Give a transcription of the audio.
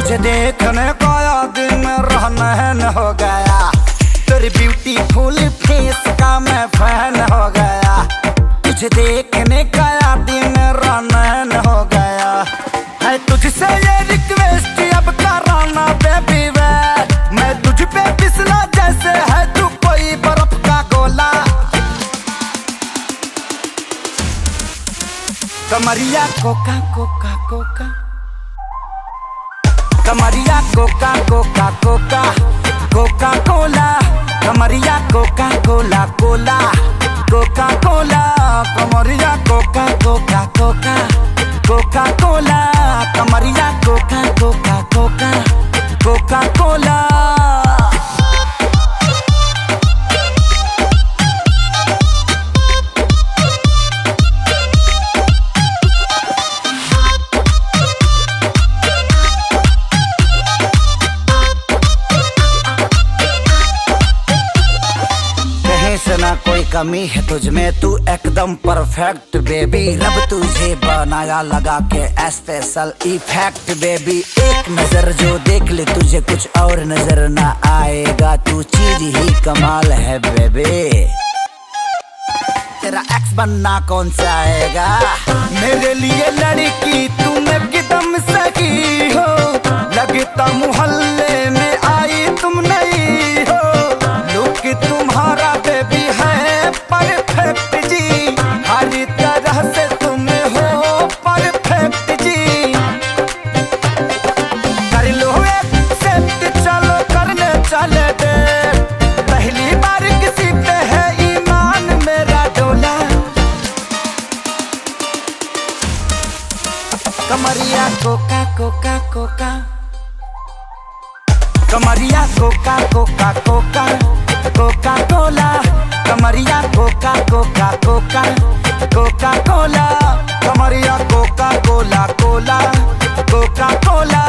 तुझे देखने का दिन रहन हो गया, तेरी ब्यूटीफुल फेस का मैं फैन हो गया। तुझे देखने का दिन रहन हो गया है, तुझसे ये रिक्वेस्ट अब कराना बेबी वे। मैं तुझ पे फिसला जैसे है तू कोई बर्फ का गोला। कमरिया कोका कोका कोका, कमरिया कोका कोका कोका कोका कोला, कमरिया कोका कोला कोला कोका कोला, कमरिया कोका कोका कोका कोका कोला, कमरिया कोका कोका कोका कोका कोला। से ना कोई कमी है तुझ में, तू एकदम परफेक्ट बेबी। रब तुझे बनाया लगा के स्पेशल इफेक्ट बेबी। एक नजर जो देख ले तुझे कुछ और नजर ना आएगा, तू चीज ही कमाल है बेबी। तेरा एक्स बनना कौन सा आएगा, मेरे लिए लड़की तुम एकदम सही हो। लगता मोहल्ले में आई तुम नहीं हो, लुक तुम्हारा बेबी है परफेक्ट जी। हर तरह से तुम हो परफेक्ट जी। कर लो एक्सेप्ट, चलो करने चले दे। पहली बार किसी पे है ईमान मेरा डोला। कमरिया कोका कोका कोका, कमरिया कोका कोका कोका कोका कोला, कमरिया कोका कोका कोका कोका कोला, कमरिया कोका कोला कोला कोका कोला।